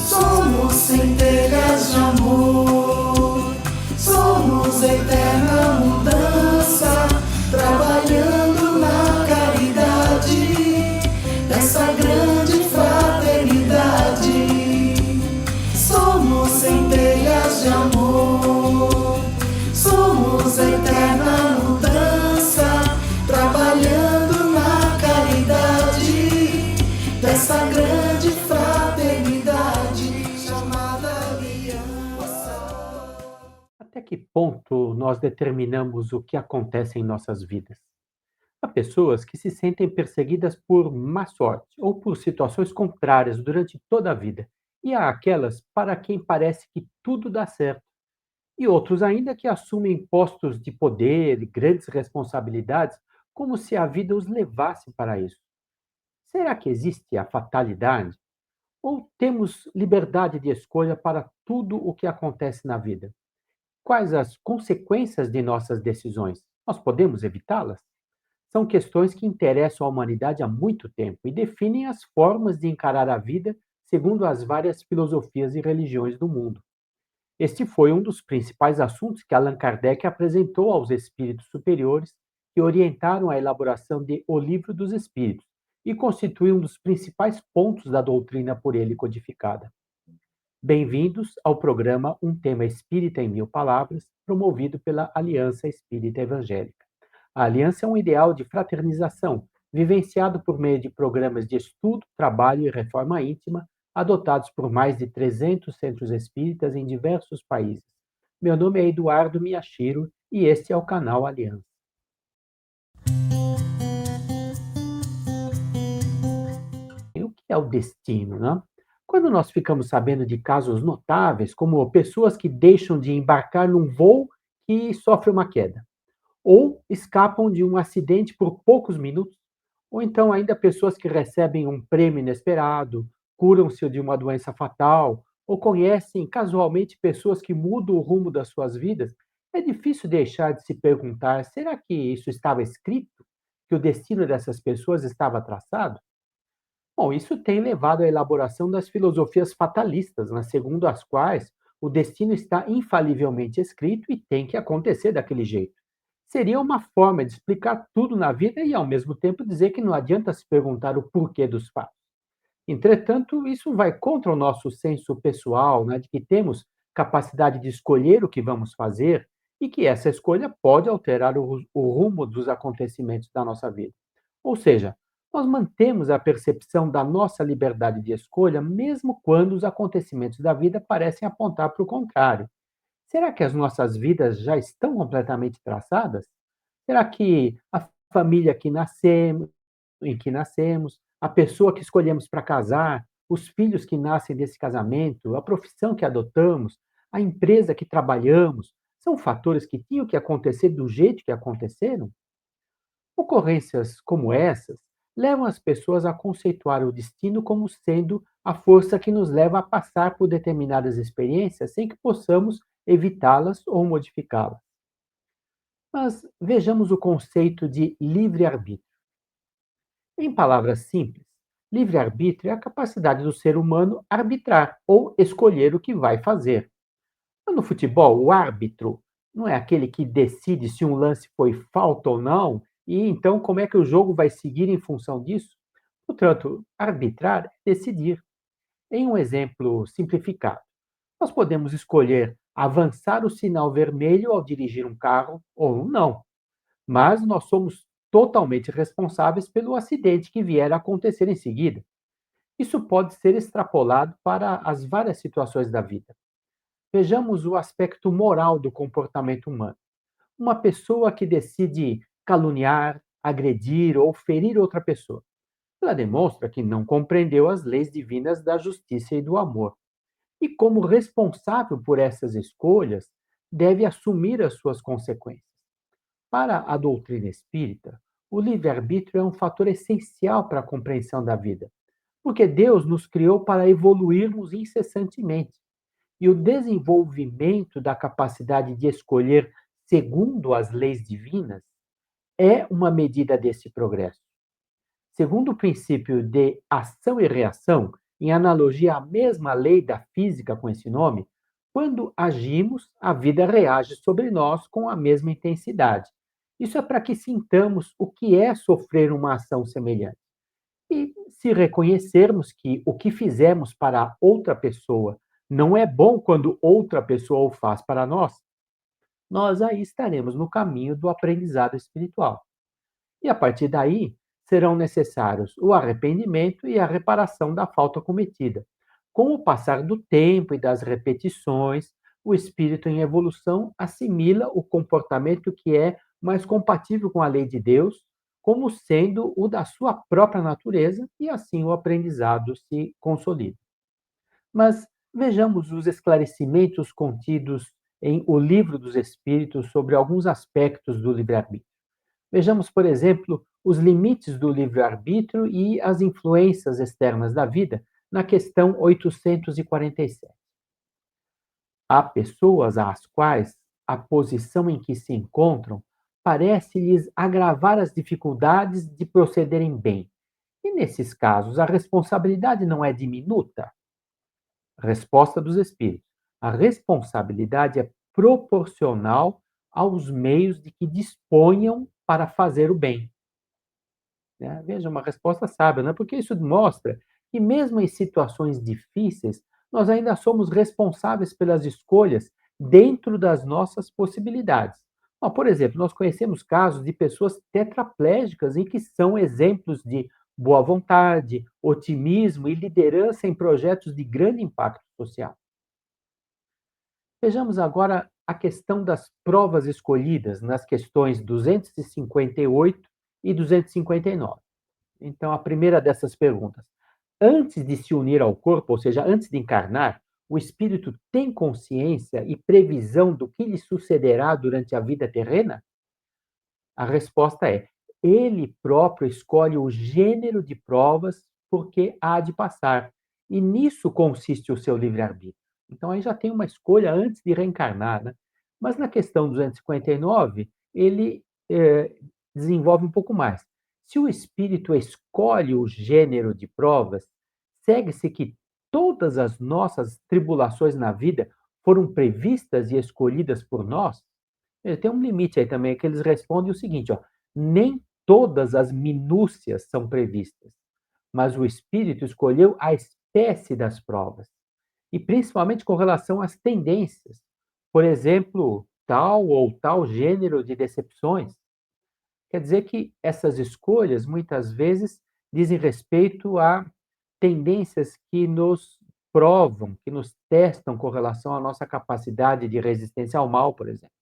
Somos centelhas de amor, somos eterna mudança, trabalhando na caridade dessa grande fraternidade. Somos centelhas de amor, somos eterna mudança, trabalhando na caridade dessa grande fraternidade chamada aliança. Até que ponto nós determinamos o que acontece em nossas vidas? Há pessoas que se sentem perseguidas por má sorte ou por situações contrárias durante toda a vida, e há aquelas para quem parece que tudo dá certo, e outros ainda que assumem postos de poder e grandes responsabilidades como se a vida os levasse para isso. Será que existe a fatalidade? Ou temos liberdade de escolha para tudo o que acontece na vida? Quais as consequências de nossas decisões? Nós podemos evitá-las? São questões que interessam a humanidade há muito tempo e definem as formas de encarar a vida segundo as várias filosofias e religiões do mundo. Este foi um dos principais assuntos que Allan Kardec apresentou aos espíritos superiores que orientaram a elaboração de O Livro dos Espíritos e constitui um dos principais pontos da doutrina por ele codificada. Bem-vindos ao programa Um Tema Espírita em Mil Palavras, promovido pela Aliança Espírita Evangélica. A aliança é um ideal de fraternização, vivenciado por meio de programas de estudo, trabalho e reforma íntima, adotados por mais de 300 centros espíritas em diversos países. Meu nome é Eduardo Miyashiro e este é o canal Aliança. E o que é o destino, né? Quando nós ficamos sabendo de casos notáveis, como pessoas que deixam de embarcar num voo e sofrem uma queda, ou escapam de um acidente por poucos minutos, ou então ainda pessoas que recebem um prêmio inesperado, curam-se de uma doença fatal, ou conhecem casualmente pessoas que mudam o rumo das suas vidas, é difícil deixar de se perguntar: será que isso estava escrito? Que o destino dessas pessoas estava traçado? Bom, isso tem levado à elaboração das filosofias fatalistas, né, segundo as quais o destino está infalivelmente escrito e tem que acontecer daquele jeito. Seria uma forma de explicar tudo na vida e, ao mesmo tempo, dizer que não adianta se perguntar o porquê dos fatos. Entretanto, isso vai contra o nosso senso pessoal, né, de que temos capacidade de escolher o que vamos fazer e que essa escolha pode alterar o rumo dos acontecimentos da nossa vida. Ou seja, nós mantemos a percepção da nossa liberdade de escolha, mesmo quando os acontecimentos da vida parecem apontar para o contrário. Será que as nossas vidas já estão completamente traçadas? Será que a família em que nascemos, a pessoa que escolhemos para casar, os filhos que nascem desse casamento, a profissão que adotamos, a empresa que trabalhamos, são fatores que tinham que acontecer do jeito que aconteceram? Ocorrências como essas levam as pessoas a conceituar o destino como sendo a força que nos leva a passar por determinadas experiências sem que possamos evitá-las ou modificá-las. Mas vejamos o conceito de livre-arbítrio. Em palavras simples, livre-arbítrio é a capacidade do ser humano arbitrar ou escolher o que vai fazer. No futebol, o árbitro não é aquele que decide se um lance foi falta ou não, e então como é que o jogo vai seguir em função disso? Portanto, arbitrar é decidir. Em um exemplo simplificado, nós podemos escolher avançar o sinal vermelho ao dirigir um carro ou não, mas nós somos totalmente responsáveis pelo acidente que vier a acontecer em seguida. Isso pode ser extrapolado para as várias situações da vida. Vejamos o aspecto moral do comportamento humano. Uma pessoa que decide caluniar, agredir ou ferir outra pessoa, ela demonstra que não compreendeu as leis divinas da justiça e do amor. E, como responsável por essas escolhas, deve assumir as suas consequências. Para a doutrina espírita, o livre-arbítrio é um fator essencial para a compreensão da vida, porque Deus nos criou para evoluirmos incessantemente. E o desenvolvimento da capacidade de escolher segundo as leis divinas é uma medida desse progresso. Segundo o princípio de ação e reação, em analogia à mesma lei da física com esse nome, quando agimos, a vida reage sobre nós com a mesma intensidade. Isso é para que sintamos o que é sofrer uma ação semelhante. E se reconhecermos que o que fizemos para outra pessoa não é bom quando outra pessoa o faz para nós, nós aí estaremos no caminho do aprendizado espiritual. E a partir daí, serão necessários o arrependimento e a reparação da falta cometida. Com o passar do tempo e das repetições, o espírito em evolução assimila o comportamento que é mais compatível com a lei de Deus, como sendo o da sua própria natureza, e assim o aprendizado se consolida. Mas vejamos os esclarecimentos contidos em O Livro dos Espíritos sobre alguns aspectos do livre-arbítrio. Vejamos, por exemplo, os limites do livre-arbítrio e as influências externas da vida, na questão 847. Há pessoas às quais a posição em que se encontram parece-lhes agravar as dificuldades de procederem bem. E nesses casos, a responsabilidade não é diminuta? Resposta dos espíritos: a responsabilidade é proporcional aos meios de que disponham para fazer o bem. Né? Veja, uma resposta sábia, né? Porque isso mostra que, mesmo em situações difíceis, nós ainda somos responsáveis pelas escolhas dentro das nossas possibilidades. Ó, por exemplo, nós conhecemos casos de pessoas tetraplégicas em que são exemplos de boa vontade, otimismo e liderança em projetos de grande impacto social. Vejamos agora a questão das provas escolhidas nas questões 258 e 259. Então, a primeira dessas perguntas: antes de se unir ao corpo, ou seja, antes de encarnar, o espírito tem consciência e previsão do que lhe sucederá durante a vida terrena? A resposta é: ele próprio escolhe o gênero de provas porque há de passar. E nisso consiste o seu livre-arbítrio. Então, aí já tem uma escolha antes de reencarnar, né? Mas na questão 259, ele desenvolve um pouco mais. Se o espírito escolhe o gênero de provas, segue-se que todas as nossas tribulações na vida foram previstas e escolhidas por nós? Tem um limite aí também, que eles respondem o seguinte, ó: nem todas as minúcias são previstas, mas o espírito escolheu a espécie das provas, e principalmente com relação às tendências. Por exemplo, tal ou tal gênero de decepções. Quer dizer que essas escolhas, muitas vezes, dizem respeito a tendências que nos provam, que nos testam com relação à nossa capacidade de resistência ao mal, por exemplo.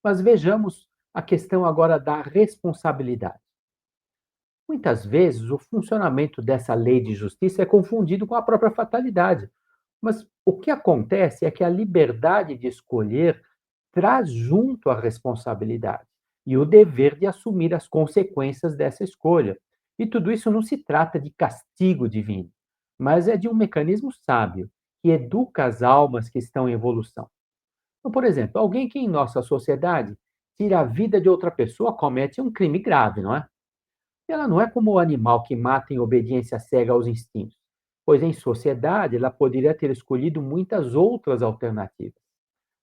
Mas vejamos a questão agora da responsabilidade. Muitas vezes, o funcionamento dessa lei de justiça é confundido com a própria fatalidade. Mas o que acontece é que a liberdade de escolher traz junto a responsabilidade e o dever de assumir as consequências dessa escolha. E tudo isso não se trata de castigo divino, mas é de um mecanismo sábio que educa as almas que estão em evolução. Então, por exemplo, alguém que em nossa sociedade tira a vida de outra pessoa comete um crime grave, não é? Ela não é como o animal que mata em obediência cega aos instintos, pois em sociedade ela poderia ter escolhido muitas outras alternativas.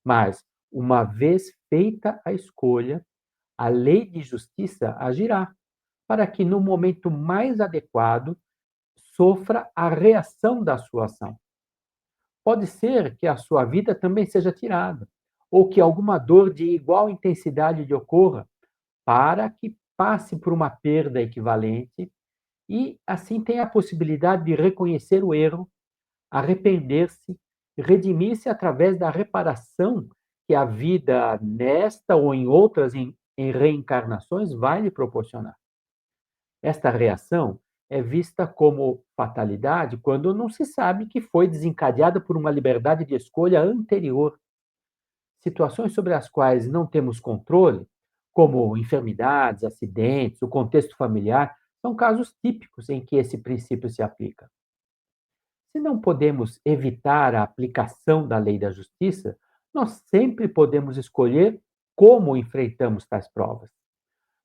Mas, uma vez feita a escolha, a lei de justiça agirá, para que no momento mais adequado sofra a reação da sua ação. Pode ser que a sua vida também seja tirada, ou que alguma dor de igual intensidade lhe ocorra, para que passe por uma perda equivalente e assim tenha a possibilidade de reconhecer o erro, arrepender-se, redimir-se através da reparação que a vida nesta ou em outras em reencarnações vai lhe proporcionar. Esta reação é vista como fatalidade quando não se sabe que foi desencadeada por uma liberdade de escolha anterior. Situações sobre as quais não temos controle, como enfermidades, acidentes, o contexto familiar, são casos típicos em que esse princípio se aplica. Se não podemos evitar a aplicação da lei da justiça, nós sempre podemos escolher como enfrentamos tais provas.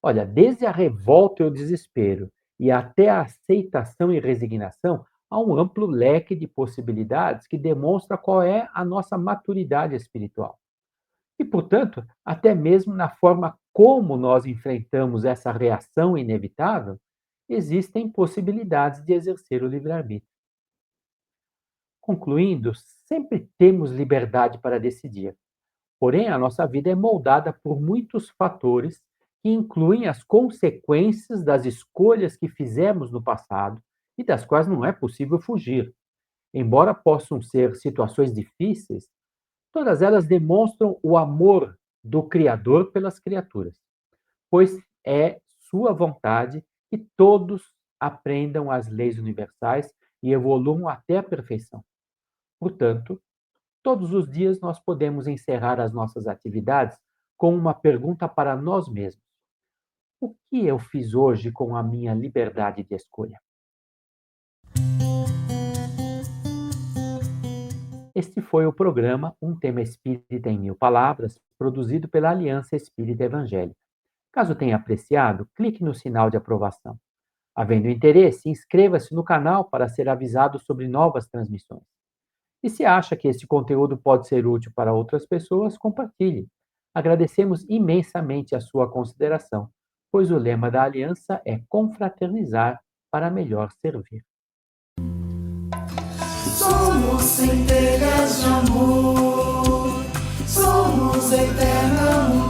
Olha, desde a revolta e o desespero, e até a aceitação e resignação, há um amplo leque de possibilidades que demonstra qual é a nossa maturidade espiritual. E, portanto, até mesmo na forma como nós enfrentamos essa reação inevitável, existem possibilidades de exercer o livre-arbítrio. Concluindo, sempre temos liberdade para decidir. Porém, a nossa vida é moldada por muitos fatores que incluem as consequências das escolhas que fizemos no passado e das quais não é possível fugir. Embora possam ser situações difíceis, todas elas demonstram o amor do Criador pelas criaturas, pois é sua vontade que todos aprendam as leis universais e evoluam até a perfeição. Portanto, todos os dias nós podemos encerrar as nossas atividades com uma pergunta para nós mesmos: o que eu fiz hoje com a minha liberdade de escolha? Este foi o programa Um Tema Espírita em Mil Palavras, produzido pela Aliança Espírita Evangélica. Caso tenha apreciado, clique no sinal de aprovação. Havendo interesse, inscreva-se no canal para ser avisado sobre novas transmissões. E se acha que este conteúdo pode ser útil para outras pessoas, compartilhe. Agradecemos imensamente a sua consideração, pois o lema da Aliança é confraternizar para melhor servir. Somos centelhas de amor, somos eterna